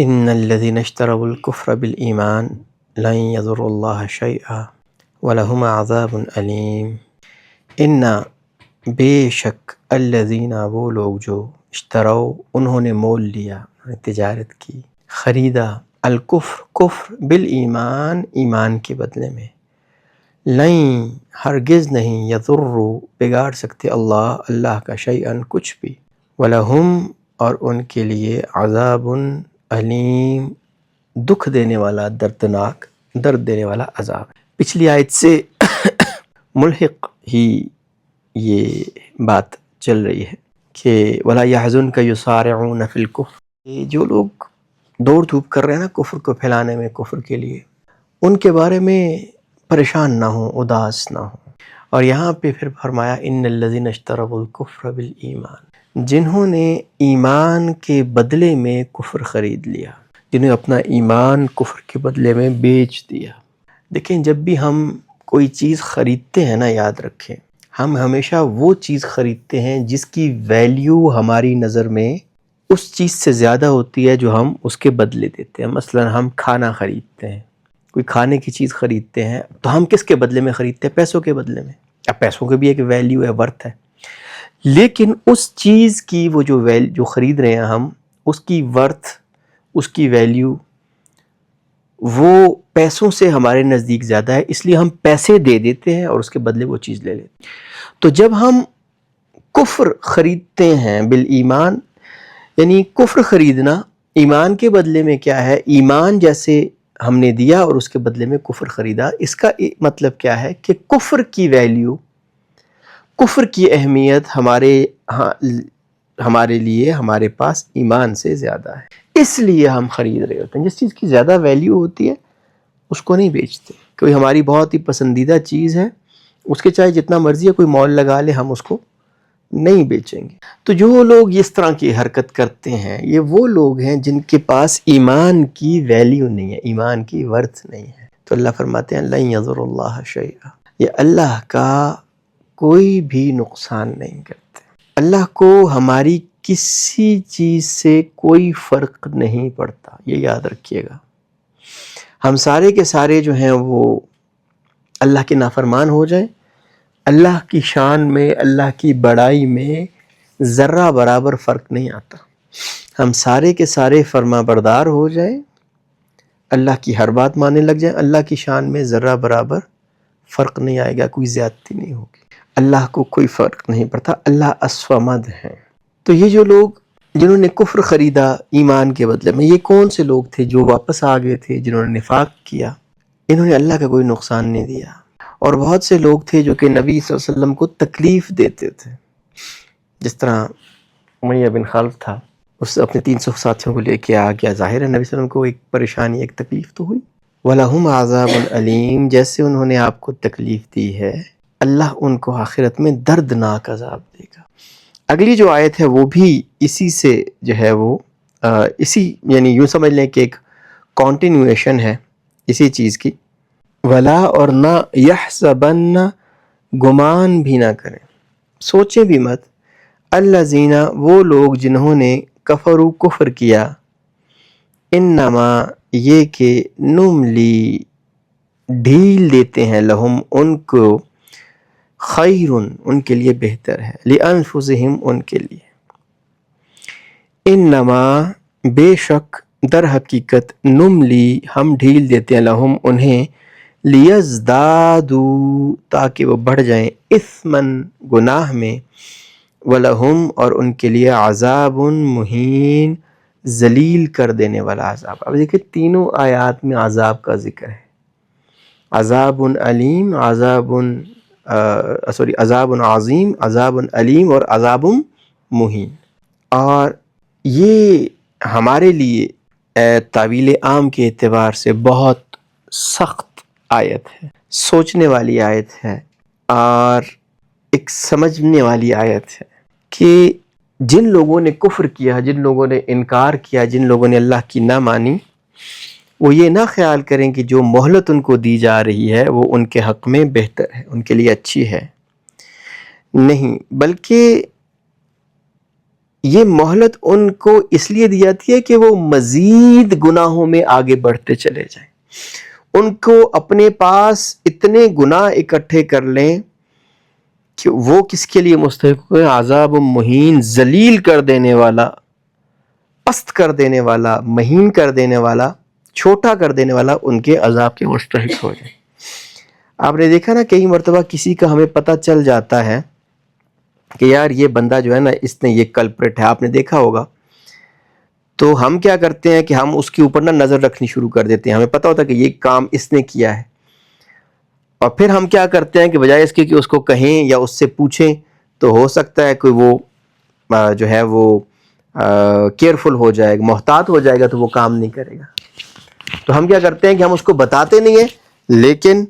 ان الذين اشتروا الكفر بالایمان لن يضروا الله شيئا ولهم عذاب علیم۔ ان بے شک الذین وہ لوگ جو اشتروا انہوں نے مول لیا، تجارت کی، خریدا، الکفر کفر بالایمان ایمان کے بدلے میں، لن ہرگز نہیں، یضروا بگاڑ سکتے اللہ کا شیئن کچھ بھی، ولہم اور ان کے لیے عذاب علیم دکھ دینے والا، دردناک، درد دینے والا عذاب ہے۔ پچھلی آیت سے ملحق ہی یہ بات چل رہی ہے کہ وَلَا يَحْزُنْكَ يُسَارِعُونَ فِي الْكُفْرِ، جو لوگ دوڑ دھوپ کر رہے ہیں نا کفر کو پھیلانے میں، کفر کے لیے، ان کے بارے میں پریشان نہ ہوں، اداس نہ ہوں۔ اور یہاں پہ پھر فرمایا ان الذین اشتروا الکفر بالایمان، جنہوں نے ایمان کے بدلے میں کفر خرید لیا، جنہیں اپنا ایمان کفر کے بدلے میں بیچ دیا۔ دیکھیں جب بھی ہم کوئی چیز خریدتے ہیں نا، یاد رکھیں ہم ہمیشہ وہ چیز خریدتے ہیں جس کی ویلیو ہماری نظر میں اس چیز سے زیادہ ہوتی ہے جو ہم اس کے بدلے دیتے ہیں۔ مثلا ہم کھانا خریدتے ہیں، کوئی کھانے کی چیز خریدتے ہیں تو ہم کس کے بدلے میں خریدتے ہیں؟ پیسوں کے بدلے میں۔ اب پیسوں کے بھی ایک ویلیو ہے، ورتھ ہے، لیکن اس چیز کی وہ جو خرید رہے ہیں ہم، اس کی ورتھ، اس کی ویلیو وہ پیسوں سے ہمارے نزدیک زیادہ ہے، اس لیے ہم پیسے دے دیتے ہیں اور اس کے بدلے وہ چیز لے لیتے ہیں۔ تو جب ہم کفر خریدتے ہیں بالایمان، یعنی کفر خریدنا ایمان کے بدلے میں کیا ہے؟ ایمان جیسے ہم نے دیا اور اس کے بدلے میں کفر خریدا، اس کا مطلب کیا ہے کہ کفر کی ویلیو، کفر کی اہمیت ہمارے لیے، ہمارے پاس ایمان سے زیادہ ہے، اس لیے ہم خرید رہے ہوتے ہیں۔ جس چیز کی زیادہ ویلیو ہوتی ہے اس کو نہیں بیچتے۔ کوئی ہماری بہت ہی پسندیدہ چیز ہے، اس کے چاہے جتنا مرضی ہے کوئی مول لگا لے، ہم اس کو نہیں بیچیں گے۔ تو جو لوگ اس طرح کی حرکت کرتے ہیں یہ وہ لوگ ہیں جن کے پاس ایمان کی ویلیو نہیں ہے، ایمان کی ورث نہیں ہے۔ تو اللہ فرماتے ہیں لن یضر اللہ شیئا، یہ اللہ کا کوئی بھی نقصان نہیں کرتے۔ اللہ کو ہماری کسی چیز سے کوئی فرق نہیں پڑتا، یہ یاد رکھیے گا۔ ہم سارے کے سارے جو ہیں وہ اللہ کے نافرمان ہو جائیں، اللہ کی شان میں، اللہ کی بڑائی میں ذرہ برابر فرق نہیں آتا۔ ہم سارے کے سارے فرما بردار ہو جائیں، اللہ کی ہر بات ماننے لگ جائیں، اللہ کی شان میں ذرہ برابر فرق نہیں آئے گا، کوئی زیادتی نہیں ہوگی۔ اللہ کو کوئی فرق نہیں پڑتا، اللہ الصمد ہے۔ تو یہ جو لوگ جنہوں نے کفر خریدا ایمان کے بدلے میں، یہ کون سے لوگ تھے؟ جو واپس آ گئے تھے، جنہوں نے نفاق کیا، انہوں نے اللہ کا کوئی نقصان نہیں دیا۔ اور بہت سے لوگ تھے جو کہ نبی صلی اللہ علیہ وسلم کو تکلیف دیتے تھے، جس طرح امیہ بن خلف تھا، اس اپنے 300 ساتھیوں کو لے کے آ گیا، ظاہر ہے نبی صلی اللہ علیہ وسلم کو ایک پریشانی، ایک تکلیف تو ہوئی۔ وَلَهُمْ عَذَابٌ عَلِيمٌ، جیسے انہوں نے آپ کو تکلیف دی ہے، اللہ ان کو آخرت میں دردناک عذاب دے گا۔ اگلی جو آیت ہے وہ بھی اسی سے جو ہے وہ یعنی یوں سمجھ لیں کہ ایک کانٹینیویشن ہے اسی چیز کی۔ ولا، اور نہ، یحسبن، گمان بھی نہ کریں، سوچیں بھی مت، الذین، وہ لوگ جنہوں نے کفروا، کفر کیا، انما، یہ کہ نملی، ڈھیل دیتے ہیں، لہم، ان کو، خیر، ان کے لیے بہتر ہے، لانفسہم، ان کے لیے، انما، بے شک، در حقیقت، نملی، ہم ڈھیل دیتے ہیں، لہم، انہیں، لیزدادوا، تاکہ وہ بڑھ جائیں، اثماً، گناہ میں، ولہم، اور ان کے لیے، عذاب مہین، ذلیل کر دینے والا عذاب۔ اب دیکھیں تینوں آیات میں عذاب کا ذکر ہے، عذاب علیم، عذاب عظیم، عذاب علیم اور عذاب مہین۔ اور یہ ہمارے لیے تعویل عام کے اعتبار سے بہت سخت آیت ہے، سوچنے والی آیت ہے، اور ایک سمجھنے والی آیت ہے کہ جن لوگوں نے کفر کیا، جن لوگوں نے انکار کیا، جن لوگوں نے اللہ کی نہ مانی، وہ یہ نہ خیال کریں کہ جو مہلت ان کو دی جا رہی ہے وہ ان کے حق میں بہتر ہے، ان کے لیے اچھی ہے، نہیں، بلکہ یہ مہلت ان کو اس لیے دی جاتی ہے کہ وہ مزید گناہوں میں آگے بڑھتے چلے جائیں، ان کو اپنے پاس اتنے گناہ اکٹھے کر لیں کہ وہ کس کے لیے مستحق ہے؟ عذاب مہین، ذلیل کر دینے والا، پست کر دینے والا، مہین کر دینے والا، چھوٹا کر دینے والا ان کے عذاب کے مستحق ہو جائے۔ آپ نے دیکھا نا کئی مرتبہ کسی کا ہمیں پتہ چل جاتا ہے کہ یار یہ بندہ جو ہے نا اس نے یہ کلپریٹ ہے، آپ نے دیکھا ہوگا، تو ہم کیا کرتے ہیں کہ ہم اس کے اوپر نا نظر رکھنی شروع کر دیتے ہیں، ہمیں پتہ ہوتا ہے کہ یہ کام اس نے کیا ہے، اور پھر ہم کیا کرتے ہیں کہ بجائے اس کے کہ اس کو کہیں یا اس سے پوچھیں تو ہو سکتا ہے کہ وہ جو ہے وہ کیئرفل ہو جائے گا، محتاط ہو جائے گا تو وہ کام نہیں کرے گا۔ تو ہم کیا کرتے ہیں کہ ہم اس کو بتاتے نہیں ہیں لیکن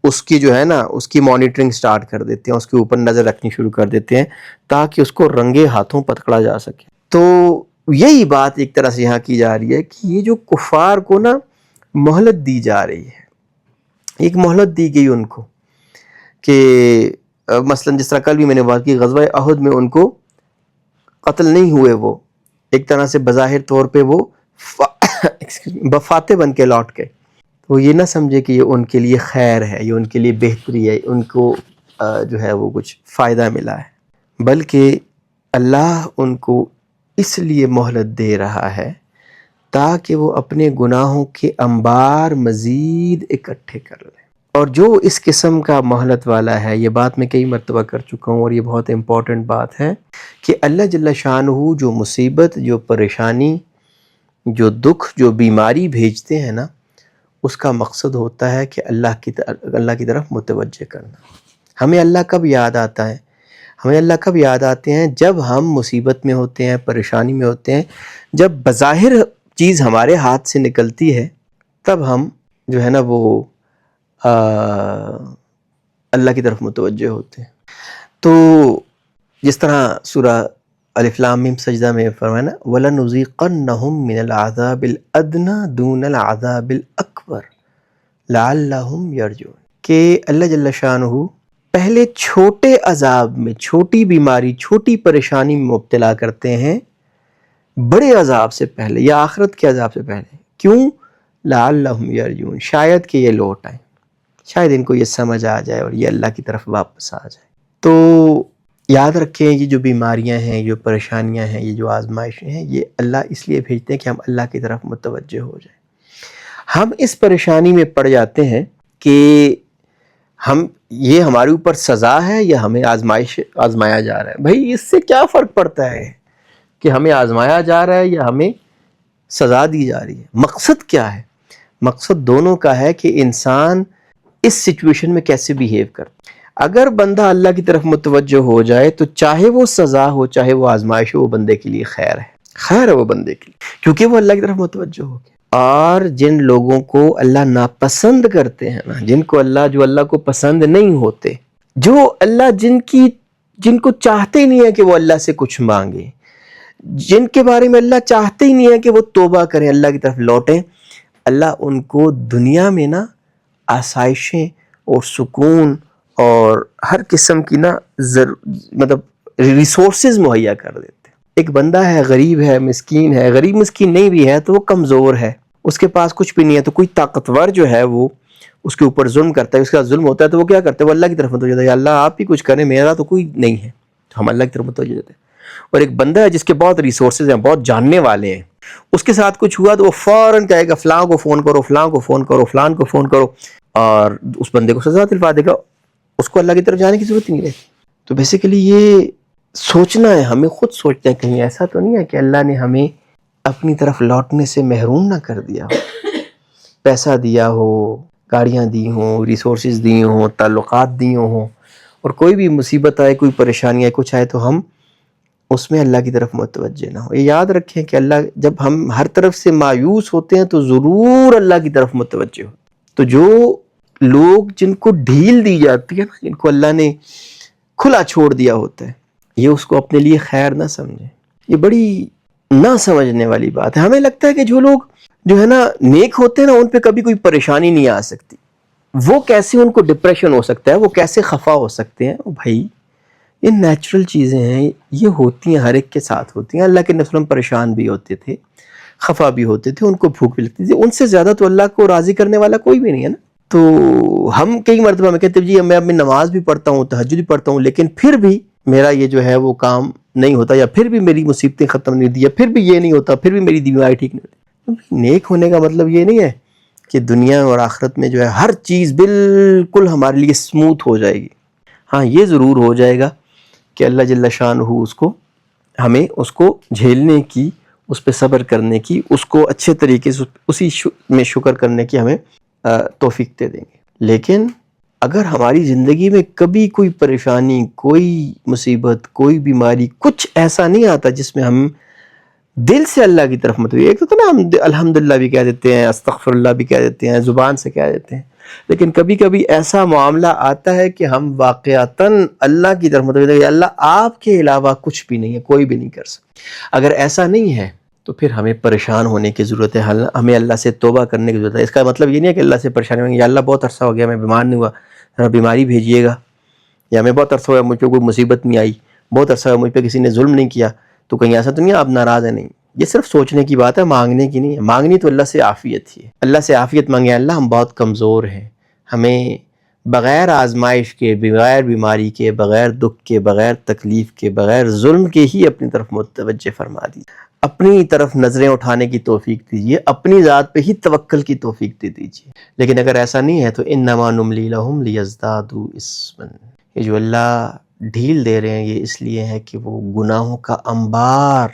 اس کی جو ہے نا اس کی مانیٹرنگ سٹارٹ کر دیتے ہیں، اس کے اوپر نظر رکھنی شروع کر دیتے ہیں تاکہ اس کو رنگے ہاتھوں پکڑا جا سکے۔ تو یہی بات ایک طرح سے یہاں کی جا رہی ہے کہ یہ جو کفار کو نا مہلت دی جا رہی ہے، ایک مہلت دی گئی ان کو کہ مثلا جس طرح کل بھی میں نے بات کی، غزوہ احد میں ان کو قتل نہیں ہوئے، وہ ایک طرح سے بظاہر طور پہ وہ فاتح بن کے لوٹ گئے، وہ یہ نہ سمجھے کہ یہ ان کے لیے خیر ہے، یہ ان کے لیے بہتری ہے، ان کو جو ہے وہ کچھ فائدہ ملا ہے، بلکہ اللہ ان کو اس لیے مہلت دے رہا ہے تاکہ وہ اپنے گناہوں کے انبار مزید اکٹھے کر لیں۔ اور جو اس قسم کا مہلت والا ہے، یہ بات میں کئی مرتبہ کر چکا ہوں اور یہ بہت امپورٹنٹ بات ہے کہ اللہ جل شانہ جو مصیبت، جو پریشانی، جو دکھ، جو بیماری بھیجتے ہیں نا، اس کا مقصد ہوتا ہے کہ اللہ کی طرف متوجہ کرنا۔ ہمیں اللہ کب یاد آتا ہے؟ ہمیں اللہ کب یاد آتے ہیں؟ جب ہم مصیبت میں ہوتے ہیں، پریشانی میں ہوتے ہیں، جب بظاہر چیز ہمارے ہاتھ سے نکلتی ہے، تب ہم جو ہے نا وہ اللہ کی طرف متوجہ ہوتے ہیں۔ تو جس طرح سورہ الف لام میم سجدہ میں فرمایا نا وَلَنُذِيقَنَّهُم مِّنَ الْعَذَابِ الْأَدْنَىٰ دُونَ الْعَذَابِ الْأَكْبَرِ لَعَلَّهُمْ يَرْجِعُونَ، کہ اللہ جل شانہ پہلے چھوٹے عذاب میں، چھوٹی بیماری، چھوٹی پریشانی میں مبتلا کرتے ہیں بڑے عذاب سے پہلے یا آخرت کے عذاب سے پہلے۔ کیوں؟ لَعَلَّهُمْ يَرْجِعُونَ، شاید کہ یہ لوٹ آئیں، شاید ان کو یہ سمجھ آ جائے اور یہ اللہ کی طرف واپس آ جائے۔ تو یاد رکھیں یہ جو بیماریاں ہیں، یہ جو پریشانیاں ہیں، یہ جو آزمائشیں ہیں، یہ اللہ اس لیے بھیجتے ہیں کہ ہم اللہ کی طرف متوجہ ہو جائیں۔ ہم اس پریشانی میں پڑ جاتے ہیں کہ یہ ہمارے اوپر سزا ہے یا ہمیں آزمایا جا رہا ہے۔ بھائی اس سے کیا فرق پڑتا ہے کہ ہمیں آزمایا جا رہا ہے یا ہمیں سزا دی جا رہی ہے؟ مقصد کیا ہے؟ مقصد دونوں کا ہے کہ انسان اس سچویشن میں کیسے بیہیو کرتا۔ اگر بندہ اللہ کی طرف متوجہ ہو جائے تو چاہے وہ سزا ہو، چاہے وہ آزمائش ہو، وہ بندے کے لیے خیر ہے، خیر ہے وہ بندے کے لیے، کیونکہ وہ اللہ کی طرف متوجہ ہو گیا۔ اور جن لوگوں کو اللہ ناپسند کرتے ہیں نا، جو اللہ کو پسند نہیں ہوتے، جو اللہ جن کو چاہتے ہی نہیں ہے کہ وہ اللہ سے کچھ مانگے، جن کے بارے میں اللہ چاہتے ہی نہیں ہے کہ وہ توبہ کریں، اللہ کی طرف لوٹیں، اللہ ان کو دنیا میں نا آسائشیں اور سکون اور ہر قسم کی نا مطلب ریسورسز مہیا کر دیتے ہیں۔ ایک بندہ ہے، غریب ہے، مسکین ہے، غریب مسکین نہیں بھی ہے تو وہ کمزور ہے، اس کے پاس کچھ بھی نہیں ہے، تو کوئی طاقتور جو ہے وہ اس کے اوپر ظلم کرتا ہے، اس کا ظلم ہوتا ہے تو وہ کیا کرتے ہیں؟ وہ اللہ کی طرف متوجہ ہے، اللہ آپ ہی کچھ کریں، میرا تو کوئی نہیں ہے، تو ہم اللہ کی طرف متوجہ ہوتے ہیں۔ اور ایک بندہ ہے جس کے بہت ریسورسز ہیں، بہت جاننے والے ہیں، اس کے ساتھ کچھ ہوا تو وہ فوراً کہے گا فلاں کو فون کرو، فلاں کو فون کرو، فلاں کو فون کرو، اور اس بندے کو سزا دلوا دے گا، اس کو اللہ کی طرف جانے کی ضرورت نہیں رہتی۔ تو بیسیکلی یہ سوچنا ہے، ہمیں خود سوچنا ہے، کہیں ایسا تو نہیں ہے کہ اللہ نے ہمیں اپنی طرف لوٹنے سے محروم نہ کر دیا ہو، پیسہ دیا ہو، گاڑیاں دی ہوں، ریسورسز دی ہوں، تعلقات دی ہوں، اور کوئی بھی مصیبت آئے، کوئی پریشانی آئے، کچھ آئے تو ہم اس میں اللہ کی طرف متوجہ نہ ہو۔ یہ یاد رکھیں کہ اللہ جب ہم ہر طرف سے مایوس ہوتے ہیں تو ضرور اللہ کی طرف متوجہ ہو۔ تو جو لوگ جن کو ڈھیل دی جاتی ہے نا، جن کو اللہ نے کھلا چھوڑ دیا ہوتا ہے، یہ اس کو اپنے لیے خیر نہ سمجھیں۔ یہ بڑی نہ سمجھنے والی بات ہے۔ ہمیں لگتا ہے کہ جو لوگ جو ہے نا نیک ہوتے ہیں نا، ان پہ کبھی کوئی پریشانی نہیں آ سکتی، وہ کیسے ان کو ڈپریشن ہو سکتا ہے، وہ کیسے خفا ہو سکتے ہیں؟ بھائی یہ نیچرل چیزیں ہیں، یہ ہوتی ہیں، ہر ایک کے ساتھ ہوتی ہیں. اللہ کے نبی صلی اللہ علیہ وسلم پریشان بھی ہوتے تھے، خفا بھی ہوتے تھے، ان کو بھوک بھی لگتی تھی. ان سے زیادہ تو اللہ کو راضی کرنے والا کوئی بھی نہیں ہے نا. تو ہم کئی مرتبہ میں کہتے ہیں جی میں اپنی نماز بھی پڑھتا ہوں، تہجد بھی پڑھتا ہوں، لیکن پھر بھی میرا یہ جو ہے وہ کام نہیں ہوتا، یا پھر بھی میری مصیبتیں ختم نہیں ہوتی، یا پھر بھی یہ نہیں ہوتا، پھر بھی میری بیماری ٹھیک نہیں ہوتی. نیک ہونے کا مطلب یہ نہیں ہے کہ دنیا اور آخرت میں جو ہے ہر چیز بالکل ہمارے لیے سموتھ ہو جائے گی. ہاں یہ ضرور ہو جائے گا کہ اللہ جل شانہ ہمیں اس کو جھیلنے کی، اس پہ صبر کرنے کی، اس کو اچھے طریقے سے اسی میں شکر کرنے کی ہمیں توفیق دے دیں گے. لیکن اگر ہماری زندگی میں کبھی کوئی پریشانی، کوئی مصیبت، کوئی بیماری، کچھ ایسا نہیں آتا جس میں ہم دل سے اللہ کی طرف متوجہ، ایک تو نا ہم الحمدللہ بھی کہہ دیتے ہیں، استغفر اللہ بھی کہہ دیتے ہیں، زبان سے کہہ دیتے ہیں، لیکن کبھی کبھی ایسا معاملہ آتا ہے کہ ہم واقعتاً اللہ کی طرف متوجہ ہیں، اللہ آپ کے علاوہ کچھ بھی نہیں ہے، کوئی بھی نہیں کر سکتا. اگر ایسا نہیں ہے تو پھر ہمیں پریشان ہونے کی ضرورت ہے، ہمیں اللہ سے توبہ کرنے کی ضرورت ہے. اس کا مطلب یہ نہیں ہے کہ اللہ سے پریشانی ہوگی، یا اللہ بہت عرصہ ہو گیا میں بیمار نہیں ہوا، ذرا بیماری بھیجیے گا، یا میں بہت عرصہ ہوا مجھ پہ کوئی مصیبت نہیں آئی، بہت عرصہ ہوا مجھ پہ کسی نے ظلم نہیں کیا، تو کہیں ایسا تو نہیں آپ ناراض ہیں. نہیں، یہ صرف سوچنے کی بات ہے، مانگنے کی نہیں ہے. مانگنی تو اللہ سے عافیت ہی ہے، اللہ سے عافیت مانگے. اللہ ہم بہت کمزور ہیں، ہمیں بغیر آزمائش کے، بغیر بیماری کے، بغیر دکھ کے، بغیر تکلیف کے، بغیر ظلم کے ہی اپنی طرف متوجہ فرما دیجیے، اپنی طرف نظریں اٹھانے کی توفیق دیجیے، اپنی ذات پہ ہی توکل کی توفیق دے دیجیے. لیکن اگر ایسا نہیں ہے تو انما نملی لہم لیزدادوا اثما، یہ جو اللہ ڈھیل دے رہے ہیں یہ اس لیے ہے کہ وہ گناہوں کا انبار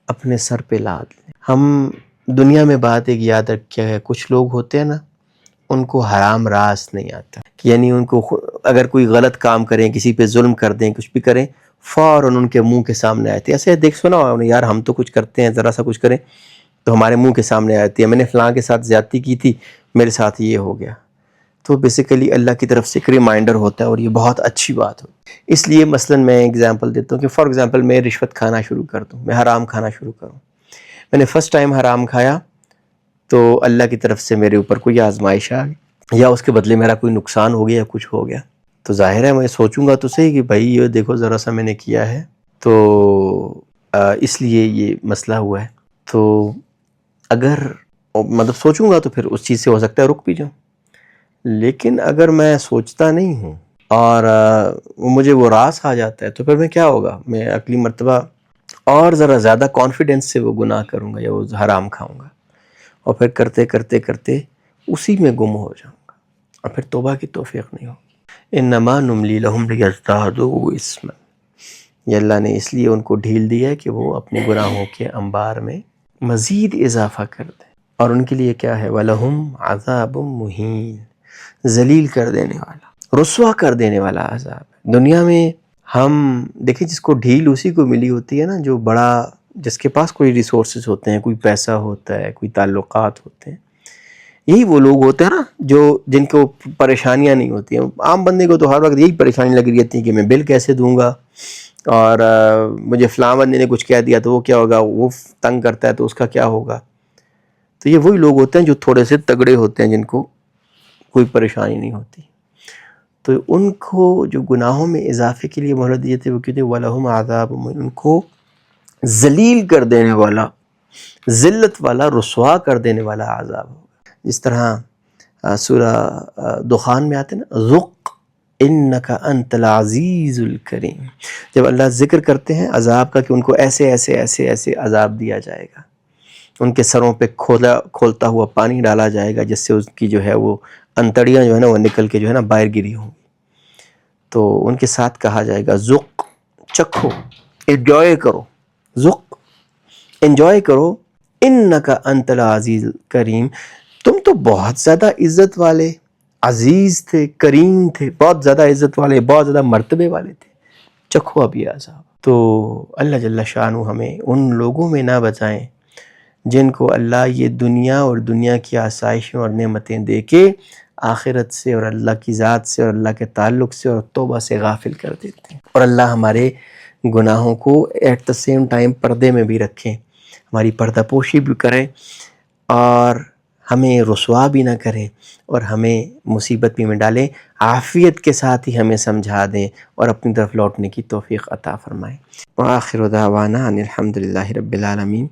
اپنے سر پہ لاد لیں. ہم دنیا میں بات ایک یاد رکھے ہے، کچھ لوگ ہوتے ہیں نا ان کو حرام راس نہیں آتا، یعنی ان کو اگر کوئی غلط کام کریں، کسی پہ ظلم کر دیں، کچھ بھی کریں، فوراً ان کے منہ کے سامنے آتے ہیں. ایسے دیکھ سنا ہوا یار ہم تو کچھ کرتے ہیں، ذرا سا کچھ کریں تو ہمارے منہ کے سامنے آتی ہے، میں نے فلاں کے ساتھ زیادتی کی تھی، میرے ساتھ یہ ہو گیا. تو بیسیکلی اللہ کی طرف سے ایک ریمائنڈر ہوتا ہے، اور یہ بہت اچھی بات ہوتی ہے. اس لیے مثلاً میں ایگزامپل دیتا ہوں کہ فار ایگزامپل میں رشوت کھانا شروع کر دوں، میں حرام کھانا شروع کروں. میں نے فرسٹ ٹائم حرام کھایا تو اللہ کی طرف سے میرے اوپر کوئی آزمائش آ گئی، یا اس کے بدلے میرا کوئی نقصان ہو گیا، کچھ ہو گیا، تو ظاہر ہے میں سوچوں گا تو صحیح کہ بھائی یہ دیکھو ذرا سا میں نے کیا ہے تو اس لیے یہ مسئلہ ہوا ہے. تو اگر مطلب سوچوں گا تو پھر اس چیز سے ہو سکتا ہے رک بھی جاؤں. لیکن اگر میں سوچتا نہیں ہوں اور مجھے وہ راس آ جاتا ہے تو پھر میں کیا ہوگا، میں اگلی مرتبہ اور ذرا زیادہ کانفیڈنس سے وہ گناہ کروں گا یا وہ حرام کھاؤں گا، اور پھر کرتے کرتے کرتے اسی میں گم ہو جاؤں گا، اور پھر توبہ کی توفیق نہیں ہوگی. انما نملی لہم لیزدادوا اثما، یہ اللہ نے اس لیے ان کو ڈھیل دی ہے کہ وہ اپنے گناہوں کے انبار میں مزید اضافہ کر دیں. اور ان کے لیے کیا ہے، وَلَهُمْ عَذَابٌ مُّهِينٌ، ذلیل کر دینے والا، رسوا کر دینے والا عذاب. دنیا میں ہم دیکھیں جس کو ڈھیل اسی کو ملی ہوتی ہے نا، جو بڑا، جس کے پاس کوئی ریسورسز ہوتے ہیں، کوئی پیسہ ہوتا ہے، کوئی تعلقات ہوتے ہیں. یہی وہ لوگ ہوتے ہیں نا جو جن کو پریشانیاں نہیں ہوتی ہیں. عام بندے کو تو ہر وقت یہی پریشانی لگی رہتی ہے کہ میں بل کیسے دوں گا، اور مجھے فلاں بندے نے کچھ کہہ دیا تو وہ کیا ہوگا، وہ تنگ کرتا ہے تو اس کا کیا ہوگا. تو یہ وہی لوگ ہوتے ہیں جو تھوڑے سے تگڑے ہوتے ہیں، جن کو کوئی پریشانی نہیں ہوتی. تو ان کو جو گناہوں میں اضافے کے لیے مہلت دیے تھے وہ کہتے ہیں وَلَهُمْ عَذَابٌ مُّهِينٌ، ان کو ذلیل کر دینے والا، ذلت والا، رسوا کر دینے والا عذاب ہوگا. جس طرح سورہ دخان میں آتے ہیں نا، ذُقْ اِنَّكَ أَنْتَ الْعَزِيزُ الْكَرِيمُ، جب اللہ ذکر کرتے ہیں عذاب کا کہ ان کو ایسے ایسے ایسے ایسے عذاب دیا جائے گا، ان کے سروں پہ کھولتا ہوا پانی ڈالا جائے گا جس سے اس کی جو ہے وہ انتڑیاں جو ہے نا وہ نکل کے جو ہے نا باہر گری ہوں گی. تو ان کے ساتھ کہا جائے گا ذُقْ، چکھو، انجوائے کرو، ذُقْ انجوائے کرو، اِنَّكَ أَنْتَ الْعَزِيزُ الْكَرِيمُ، تم تو بہت زیادہ عزت والے، عزیز تھے، کریم تھے، بہت زیادہ عزت والے، بہت زیادہ مرتبے والے تھے، چکھو اب یہ عذاب. تو اللہ جل شانہ ہمیں ان لوگوں میں نہ بچائیں جن کو اللہ یہ دنیا اور دنیا کی آسائشیں اور نعمتیں دے کے آخرت سے اور اللہ کی ذات سے اور اللہ کے تعلق سے اور توبہ سے غافل کر دیتے ہیں. اور اللہ ہمارے گناہوں کو ایٹ دا سیم ٹائم پردے میں بھی رکھیں، ہماری پردہ پوشی بھی کریں، اور ہمیں رسوا بھی نہ کرے اور ہمیں مصیبت بھی میں ڈالے، عافیت کے ساتھ ہی ہمیں سمجھا دیں اور اپنی طرف لوٹنے کی توفیق عطا فرمائیں۔ وآخر دعوانا ان الحمد للہ رب العالمین۔